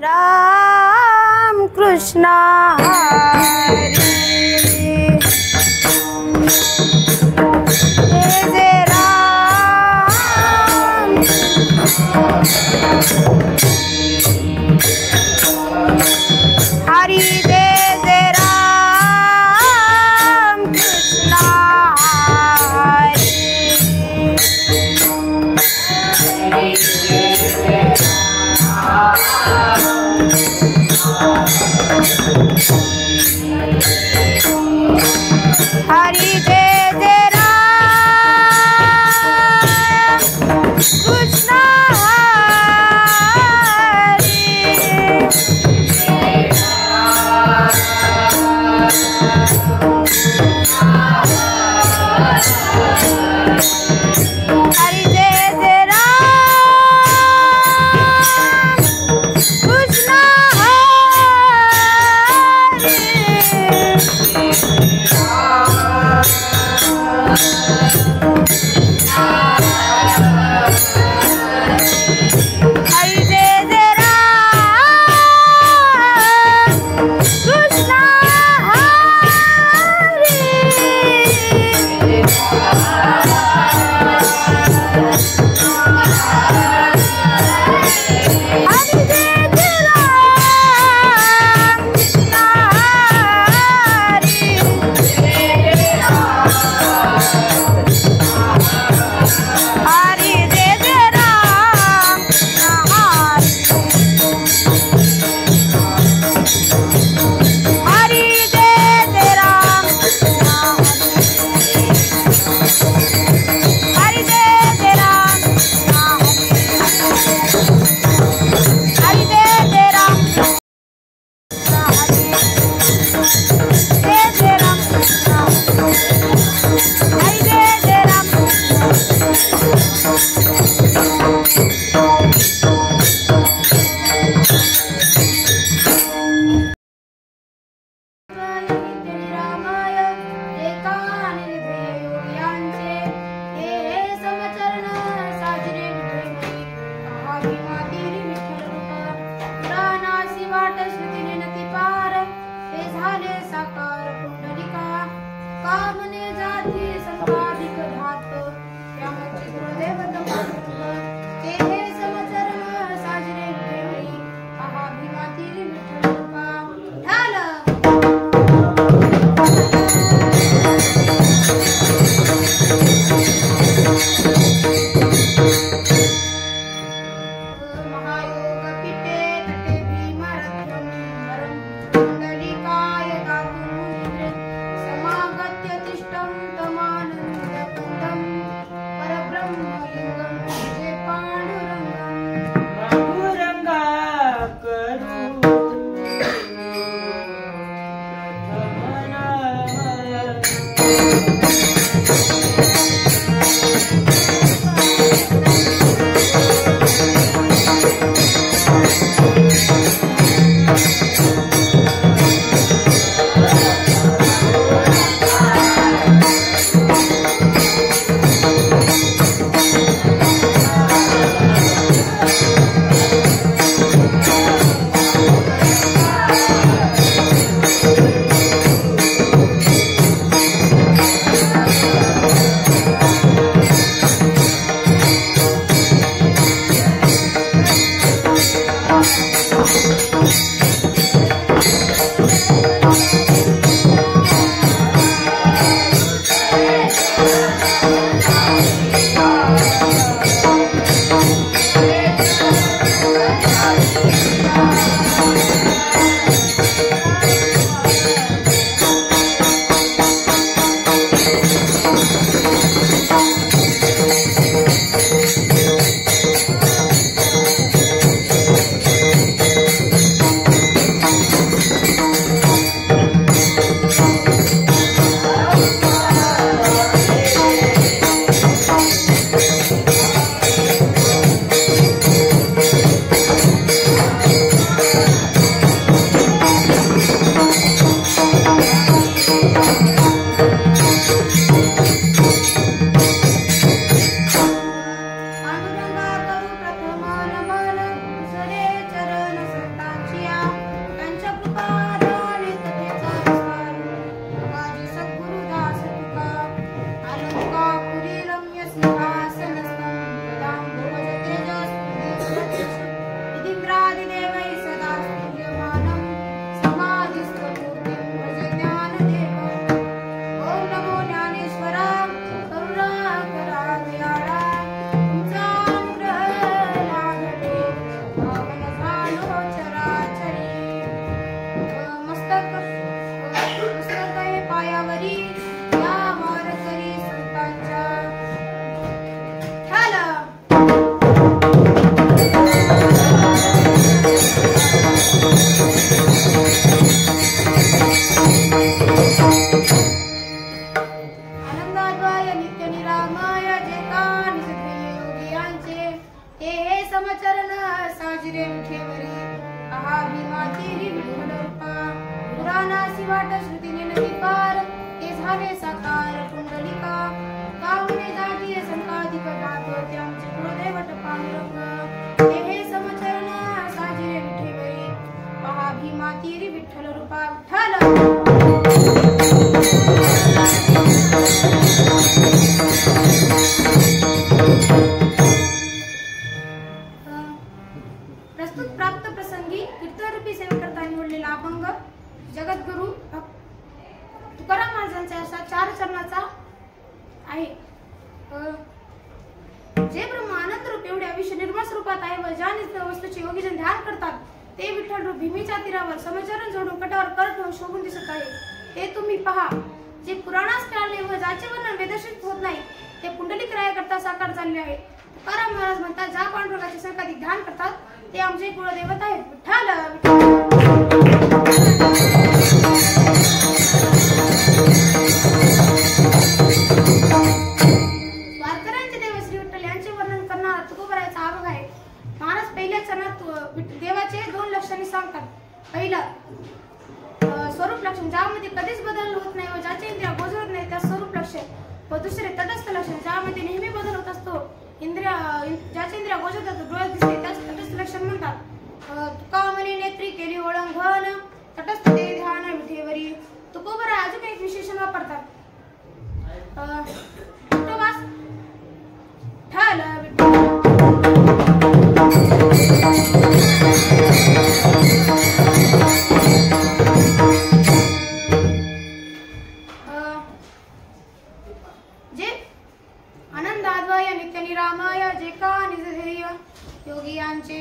राम कृष्ण हरी जय जय राम हरि जय जय राम कृष्ण हरि जय जय राम कृष्ण हरि जय जय राम कृष्ण हरि जय जय राम कृष्ण जाण्याची वाट श्रुतीने नदी पार ते झाले साकार कुंडलिका काहुने जाती संकाधिक जात ते आमचे कुळदैवत पांडुरंग ते हे समचरण साजिरे विठेवरी पहा भीमा तीरी विठ्ठल रूपा प्रस्तुत प्राप्त प्रसंगी कीर्तनरूपी सेवेकरता निवडलेला अभंग जगद्गुरु तुकाराम महाराजांचा असा 4 चरणाचा आहे. जे ब्रह्म आनंद रूप एवढे अविश्य निर्मळ स्वरूपात आहे व ज्या नित्य वस्तूचे योगीजन ध्यान करतात ते विठ्ठल रूप भीमेच्या तीरावर समचरण जोडून कटावर कर ठेवून शोभून दिसत आहे. ते तुम्ही पहा. जे पुराणास टाळले व ज्याचे वर्णन वेदशीत होत नाही ते पुंडलिक राया करता साकार झाले आहे. तुकाराम महाराज म्हणतात ज्या पांडुरंगाचे संकाधिक ध्यान करतात ते आमचे कुळदैवत आहेत. विठ्ठल वारकऱ्यांचे देव श्री विठ्ठल यांचे वर्णन करणारा तुकोबरायचा अभंग आहे. महाराज पहिल्या चरणात देवाचे 2 लक्षणे सांगतात. पहिलं स्वरूप लक्षण ज्यामध्ये कधीच बदल होत नाही व ज्याचे इंद्रिया गोचरत नाही त्या स्वरूप लक्षण व दुसरे तटस्थ लक्षण ज्यामध्ये नेहमी बदल होत असतो ज्याचे इंद्रिया गोचरतात डोळ्यात दिसते त्यास तटस्थ लक्षण म्हणतात. तुका म्हणे नेत्री केली ओळंघन तटस्थ ते ध्यान विठेवरी. तुकोबराय अजून एक विशेषण वापरतात. विठोबास ठाल जे आनंदाद्वय नित्य निरामय जे का निज ध्येय योगी यांचे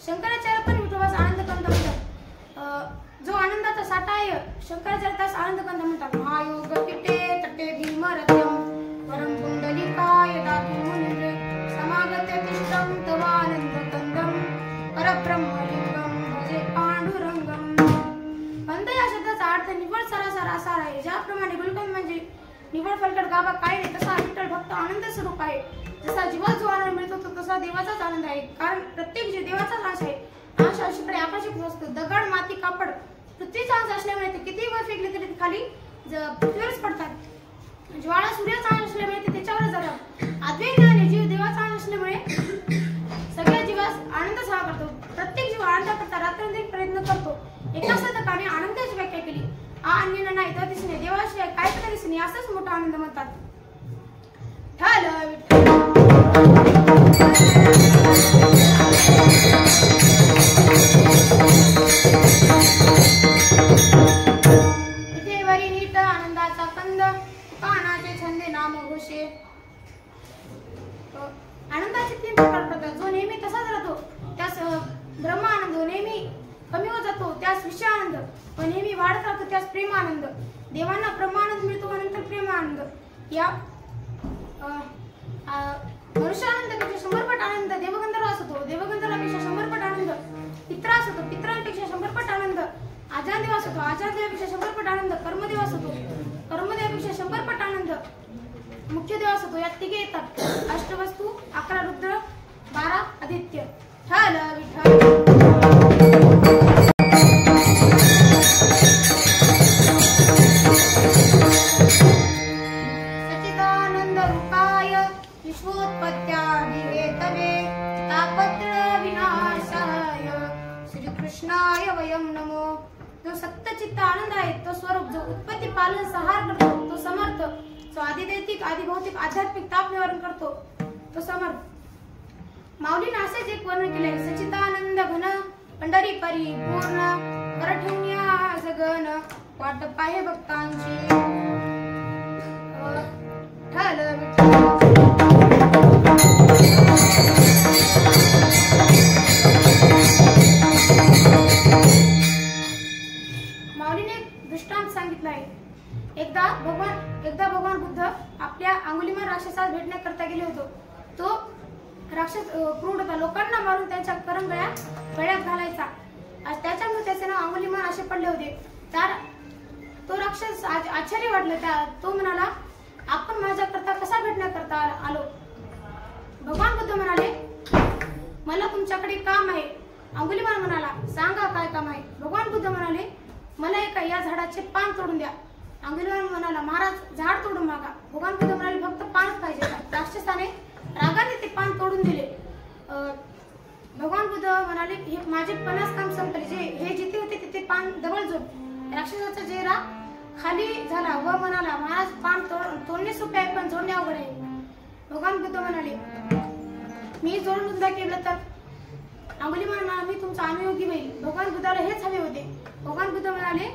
शंकराचार्य पण विठोबास आनंदकंद म्हणतात. जो आनंदाचा साठा आहे शंकराचार्य त्यास आनंदकंद म्हणतात. महायोग पिटे तटे भीम रत्यम परम पुंडलिकाय दातु मुनिरे समागत्य तिष्ठम तव आनंदकंदम परब्रह्मलिंगम भजे पांडुरंगम. कंद या शब्दाचा अर्थ निव्वळ सरासर असा आहे. ज्याप्रमाणे गुलकंद म्हणजे निव्वळ फलकट गाभा काय नाही तसा विठ्ठल भक्त आनंद स्वरूप आहे. जसा जीवात जो आनंद मिळतो तो तसा देवाचाच आनंद आहे. कारण प्रत्येक जीव देवाचाच अंश आहे. अंश अशीकडे आकाशिक वस्तू दगड माती कापड पृथ्वीचा अंश असल्यामुळे ते किती वर फेकले तरी खाली पृथ्वीवरच पडतात. ज्वाळा सूर्याचा अंश असल्यामुळे ते त्याच्यावरच जातात. अद्वैत जीव देवाचा अंश असल्यामुळे सगळ्या जीवास आनंद सहा करतो. प्रत्येक जीव आनंदाकरता रात्रंदिवस प्रयत्न करतो. एका शतकाने आनंदाची व्याख्या केली. अन्य नाही तर दिसणे देवाशिवाय काय तर दिसणे असाच मोठा आनंद म्हणतात. ठाल विठेवरी नीट आनंदाचा कंद कानाचे छंदे नाम घोषे. आनंदाचे 3 प्रकार पडतात. जो नेहमी तसाच राहतो त्यास ब्रह्म आनंद, नेहमी कमी होत जातो त्यास विषय आनंद व नेहमी वाढत राहतो त्यास प्रेम आनंद. देवांना ब्रह्मानंद मिळतो व नंतर प्रेम आनंद. या मनुष्यानंदापेक्षा 100 पट आनंद देवगंधर्वास होतो. देवगंधर्वापेक्षा 100 पट आनंद पित्रास होतो. पित्रांपेक्षा 100 पट आनंद आजादेवास होतो. आजादेवापेक्षा 100 पट आनंद कर्मदेवास होतो. कर्मदेवापेक्षा 100 पट आनंद मुख्य देवास होतो. यात 3 येतात. अष्टवस्तू 11 रुद्र 12 आदित्य. ठाल विठ्ठल सच्चिदानंद रूपाय विश्वोत्पत्त्यादिहेतवे तापत्र विनाशाय श्रीकृष्णाय वयम नमो. जो सत्यचित्त आनंद आहे तो स्वरूप जो उत्पत्ती पालन संहार करतो तो समर्थ. जो आदिदैतिक आदिभौतिक आध्यात्मिक ताप निवारण करतो तो समर्थ. माऊलीने असेच एक वर्णन केले. सच्चिदानंद घन पंढरी परिपूर्ण परठुन्या जगन वाट पाहे भक्तांची. ठाल माऊलीने दृष्टांत सांगितला आहे. एकदा भगवान बुद्ध आपल्या अंगुलिमाल राक्षसास भेटण्याकरता गेले होते. तो राक्षस क्रूर होता. लोकांना मारून त्यांच्या करंगळ्या गळ्यात घालायचा. त्याच्यामुळे त्याचे नाव अंगुलिमाल असे पडले होते. तो राक्षस आश्चर्य वाटलं. तो म्हणाला आपण माझ्याकरता कसा भेटण्याकरता आलो. भगवान बुद्ध म्हणाले मला तुमच्याकडे काम आहे. अंगुलिमाल म्हणाला सांगा काय काम आहे. भगवान बुद्ध म्हणाले मला एका या झाडाचे पान तोडून द्या. अंगुलीमाल म्हणाला, महाराज झाड तोडून मागा. भगवान बुद्ध म्हणाले, फक्त पानच पाहिजे. राक्षसाने रागाने ते पान तोडून दिले. भगवान बुद्ध म्हणाले, हे माझे 50 काम संपले. हे जिथे होते तिथे पान डबल जोड. राक्षसाचा चेहरा खाली झाला व म्हणाला, महाराज पान तोडणे सोपे आहे पण जोडणे अवघड आहे. भगवान बुद्ध म्हणाले, मी जोडून सुद्धा केलं तर? अंगुलीमाल म्हणाला, मी तुमचा अनुयोगी होईल. भगवान बुद्धाला हेच हवे होते. भगवान बुद्ध म्हणाले,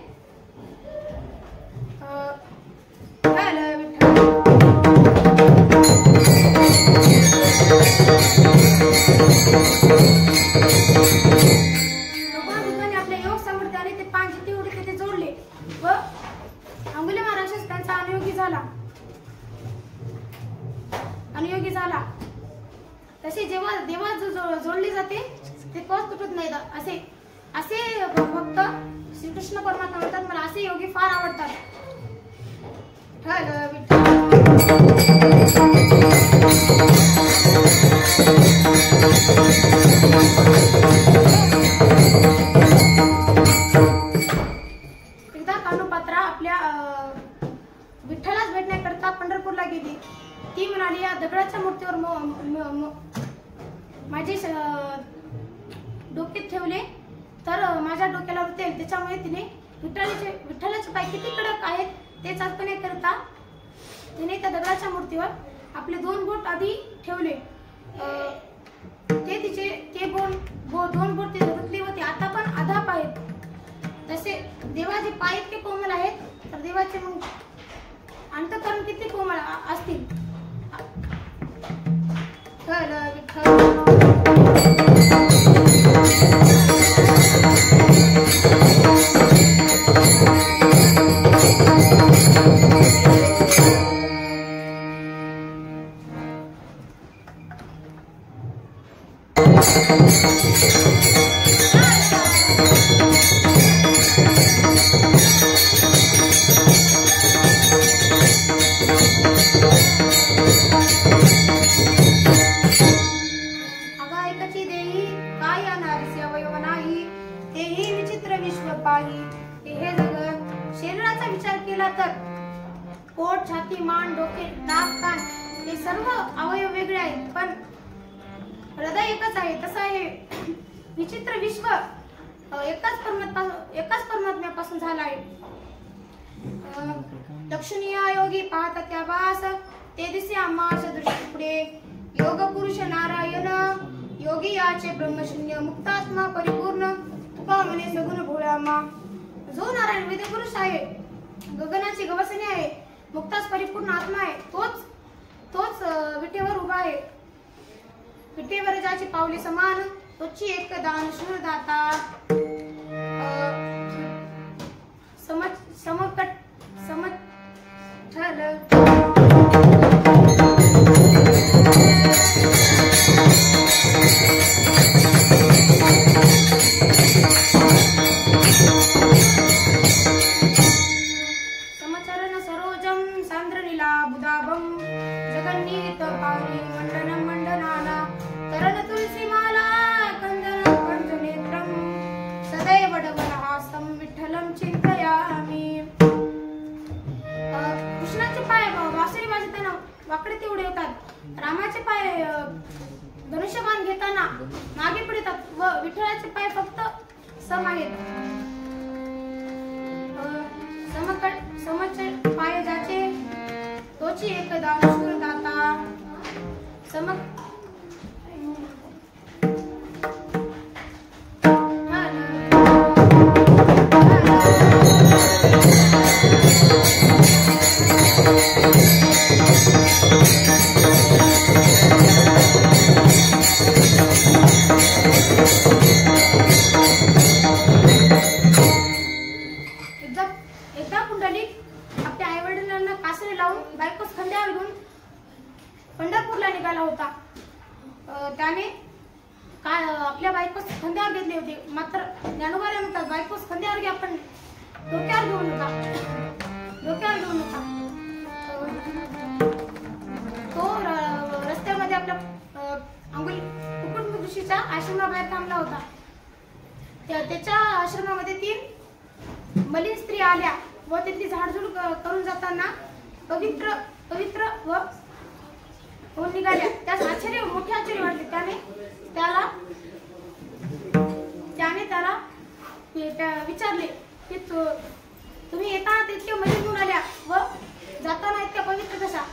भगवान बुद्धाने आपल्या योग सामर्थ्याने ते पान जिथे होते तिथे जोडले व अंगुलीमाल राक्षस त्यांचा अनुयोगी झाला. तसे जेव्हा देवा जोडली जाते ते कधीच तुटत नाही. असे फक्त श्रीकृष्ण परमात्मा म्हणतात, मला असे योगी फार आवडतात. एकदा कानोपात्रा आपल्या विठ्ठलास भेटण्याकरता पंढरपूरला गेली. ती म्हणाली, या दगडाच्या मूर्तीवर माझे डोके ठेवले तर माझ्या डोक्याला रुतेल. त्याच्यामुळे तिने विठ्ठलाचे पाय किती कडक आहेत ते चाचपण्याकरता तिने त्या दगडाच्या मूर्तीवर आपले 2 बोट आधी ठेवले. ते तिचे दोन बोट ते धुतले होते. आता पण आधाप आहेत. तसे देवाचे पाय इतके कोमल आहेत तर देवाचे अंतःकरण किती कोमल असतील. शरीराचा विचार केला तर पोट, छाती, मान, डोके, नाक, कान हे सर्व अवयव वेगळे आहेत पण हृदय एकच आहे. तसं हे विचित्र विश्व एकाच परमात्म्यापासून झाला आहे. लक्षणीय योगी पाहता त्या वास ते दिसे आमास दृष्टी पुढे. योग पुरुष नारायण योगी याचे ब्रह्मशून्य मुक्तात्मा परिपूर्ण तुका म्हणे सगुण भोळ्यामा. जो नारायण वेद पुरुष आहे, गगनाची गवसणी आहे, मुक्तास परिपूर्ण आत्मा आहे, तोच विटेवर उभा आहे. विटेवर ज्याची पावली समान तोची एक दान शूर दाता. समचरण सरोजम सांद्रनीला बुदाभम जगन्नीत पावनी मंडनम मंडनाना तरण तुलसी माला कंदन कंजनेत्रम सदैव डबलहासम विठ्ठलम चिंतयामि. कृष्णाचे पाय वासरी वाजताना वाकडे तेवढे होतात. रामाचे पाय धनुष्यबाण घेताना मागे पडतात व विठ्ठलाचे पाय फक्त सम आहेत. समच पाय जाचे तोची एक दानशूर दाता. एकदा पुंडलिक आपल्या आई वडिलांना कासरे लावून बायकोस खंड्यावर घेऊन पंढरपूरला निघाला होता. त्याने आपल्या बायकोस खंड्यावर घेतले होते. मात्र ज्ञानोबाला म्हणतात, बायकोस खंड्यावर घ्या पण डोक्यावर घेऊ नका. तो रस्त्यामध्ये आपल्या कुकुट ऋषीच्या आश्रमाबाहेर थांबला होता. त्याच्या आश्रमामध्ये 3 स्त्रिया आल्या व तिथली झाडझूड करून जाताना पवित्र पवित्र व होऊन निघाल्या. त्यास मोठे आश्चर्य वाटले. त्याने त्याला विचारले की तुम्ही येताना इतक्या मजेतून आल्या व जाताना इतक्या पवित्र कशा?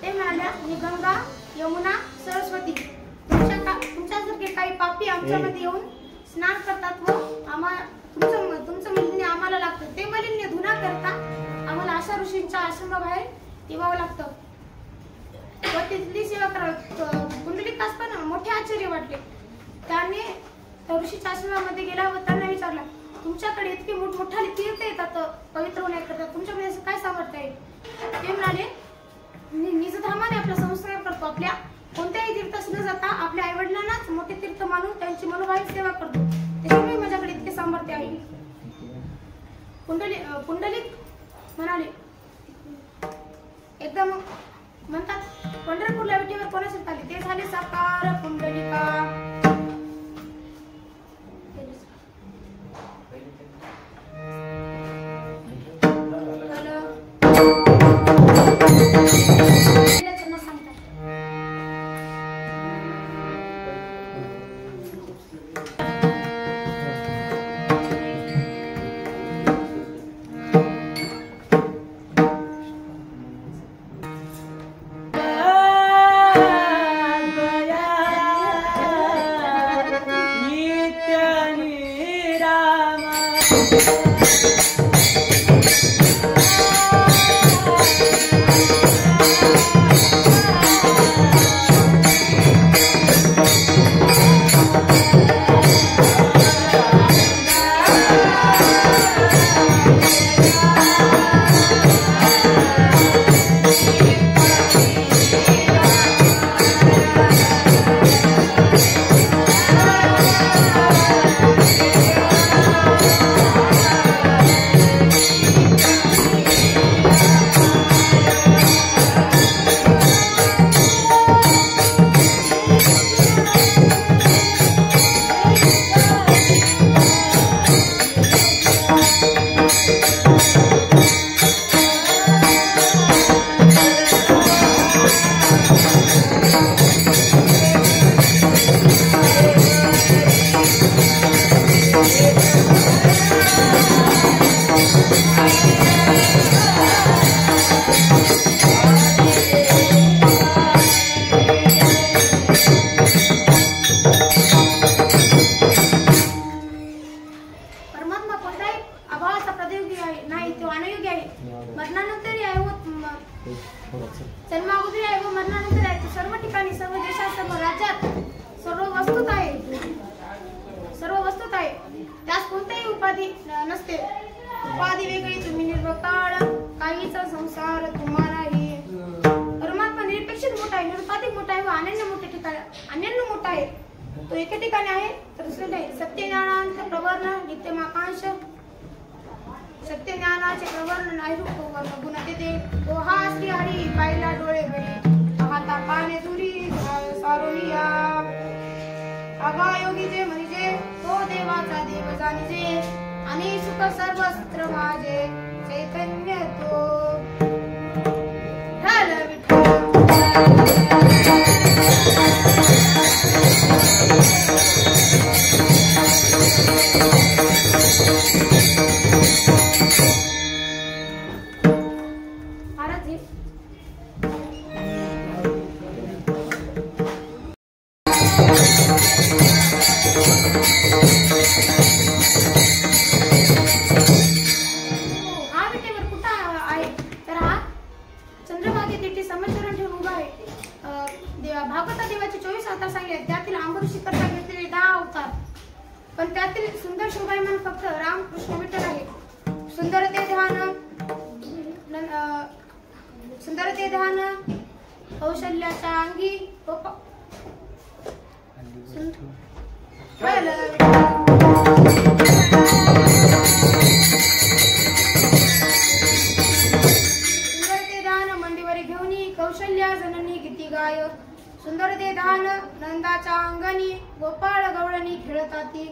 ते म्हणाल्या, मी गंगा, यमुना, सरस्वती, तुमच्यासारखे काही पापी आमच्यामध्ये येऊन स्नान करतात व तुमचं मलिन्य आम्हाला लागतं. ते मलिन्य धुना करता आम्हाला अशा ऋषींच्या आश्रमाबाहेर ठेवावं लागतं व तिथली सेवा करावी. पुंडलिकास पण मोठे आश्चर्य वाटले. त्याने ऋषीच्या आश्रमामध्ये गेला व त्यांना विचारला, तुमच्याकडे इतके मोठमोठाले तीर्थ येतात पवित्र होण्याकरता, तुमच्याकडे असं काय सामर्थ्य आहे? ते म्हणाले, निजधामाने आपला संस्कार करतो. आपल्या कोणत्याही तीर्थास न जाता आपल्या आईवडिलांनाच मोठे तीर्थ मानून त्यांची मनोभावी सेवा करतो. त्याच्यामुळे माझ्याकडे इतके सामर्थ्य आहे. पुंडलिक म्हणाले, एकदा मग म्हणतात, पंढरपूरला विठीवर कोणाचे आले? ते झाले साकार पुंडलिका. जन्मागोदरी आहे व मरणानंतर आहे. तो सर्व ठिकाणी, सर्व देशात, सर्व राज्यात, सर्व वस्तूत आहे. त्यास कोणतेही उपाधी नसते. उपाधी वेगळी, तुम्ही निर्वकाळ, काहीचा संसार तुम्हालाही. परमात्मा निरपेक्षित मोठा आहे, निरुपाधिक मोठा आहे व अनन्य मोठा आहे. तो एका ठिकाणी आहे तर दुसरे नाही. सत्य ज्ञानांत प्रवर्ण नित्यमाकांश. सत्य ज्ञानाचे प्रवर्ण नाही रूप वर्ण गुण ते. तो हा श्री हरी पाहिला डोळे भरी, पाहता पाने दुरी सारोनिया. आबा योगी जे म्हणजे तो देवाचा देव जाणीजे, आणि सुख सर्वस्त्र माझे चैतन्य तो. भागवता देवाचे 24 अवतार सांगले. त्यातील अंबरीशी करता घेतलेले 10 अवतार, पण त्यातील सुंदर शोभायमान फक्त राम कृष्ण विठ्ठल आहे. सुंदर ते ध्यान कौशल्याच्या अंगी मंडीवरी घेऊनी कौशल्या जननी गीती गाय. सुंदर ते ध्यान नंदाच्या अंगणी गोपाळ गवळणी खेळताती.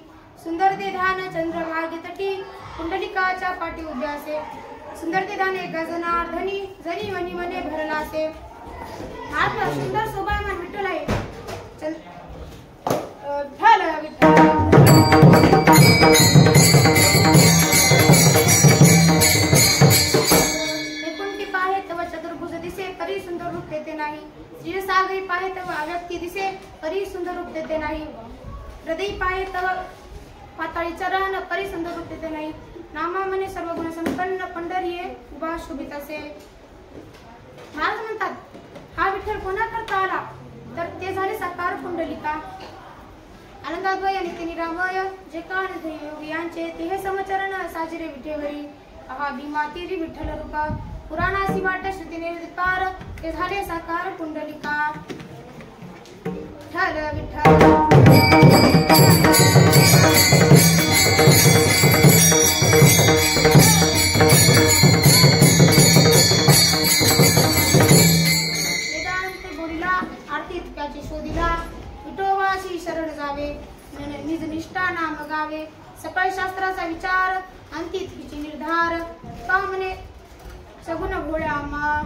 सुंदर ते ध्यान चंद्रभागे तटी पुंडलिकाच्या पाठी वाटी उभे असे सुंदर ते धाने गजनार धनी जनी मनी मने भरला असे आत्मा सुंदर शोभायमान विठ्ठल आहे चल एकुणती पाहे तव चतुर्भुज दिसे परी सुंदर रूप देते नाही क्षीरसागरी पाहे तव अव्यक्ती दिसे परी सुंदर रूप देते नाही हृदय पाहे तव पाताळी चरण परी सुंदर रूप देते नाही नामा मने सर्व गुण संपन्न पंढरीये उभा शोभित असे महाराज म्हणतात हा विठ्ठल कोणा करता आला तर ते झाले साकार पुंडलिका आनंदाद्वय नित्य निरामय जे कान योगी यांचे ते हे समचरण साजिरे विठेवरी आहा भीमा तिरी विठ्ठल रूप पुराणासी वाट श्रुती निर्विकार ते झाले साकार पुंडलिका विठ्ठल वेदांत बोलिला आरती त्याची शोधिला विठोबाशी शरण जावे निज निष्ठा नाम गावे सकळ शास्त्राचा विचार अंती तिची निर्धार का म्हणे सगुण भोळ्या आम्हा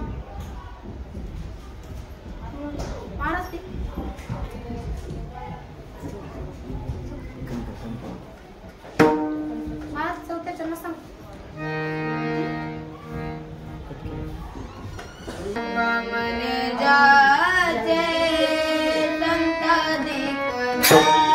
महाराज महाराज चौथ्या चरण सांग मने जाचे संत दिक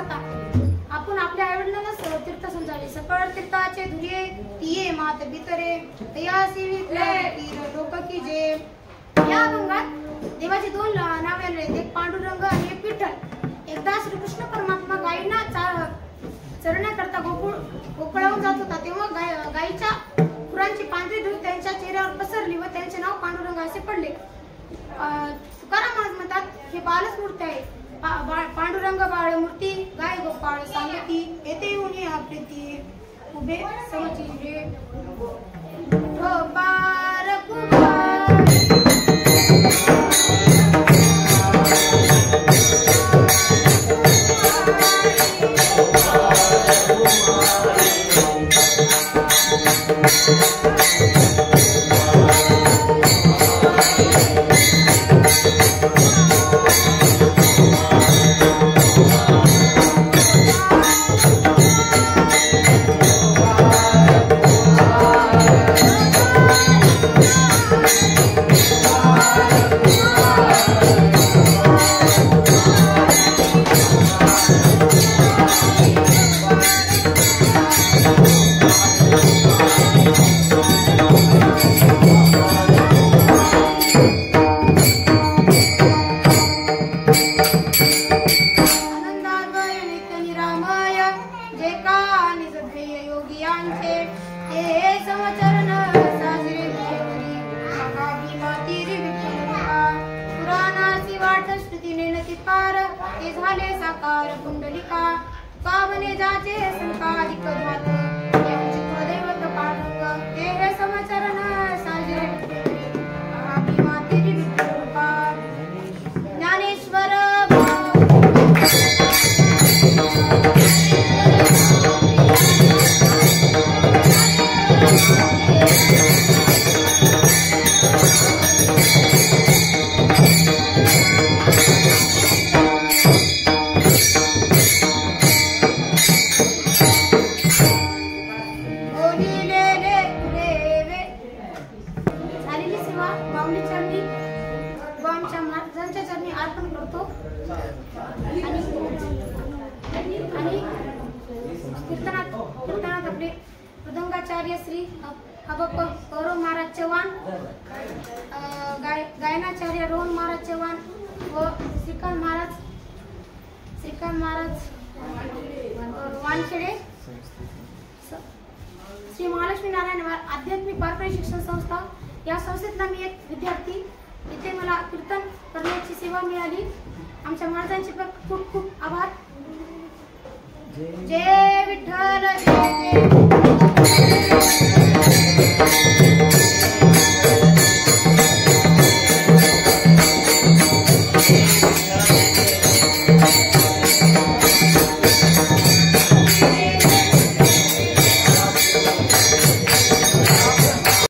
जाता आपण आपल्या आईवडिलांना तीर्थ समजावे. सकळ तीर्थाचे धुये तिये मात बितरे तयासी लोक की जे. या अभंगात देवाची दोन नावे आहेत, एक पांडुरंग आणि एक विठ्ठल. एकदा श्रीकृष्ण परमात्मा गायींना चरण्याकरता गोकुळाहून जात होता, तेव्हा गायीच्या खुरांची पांढरी धूळ त्यांच्या चेहऱ्यावर पसरली व त्यांचे नाव पांडुरंग असे पडले. तुकाराम महाराज म्हणतात, हे बालच मूर्ती आहे. पांडुरंग बाळ मूर्ती गाय गोपाळ सांगती येथे येऊन आपली उभे समचिरे पार कुमार. कीर्तनात आपले मृदंगाचार्य श्री गौरव महाराज चव्हाण, गायनाचार्य रोहन महाराज चव्हाण व श्रीकांत महाराज वानखेडे, श्री महालक्ष्मी नारायण आध्यात्मिक पारंपरिक शिक्षण संस्था या संस्थेतला मी एक विद्यार्थी. इथे मला कीर्तन करण्याची सेवा मिळाली. आमच्या महाराजांचे खूप खूप आभार. जय विठ्ठल जय जय.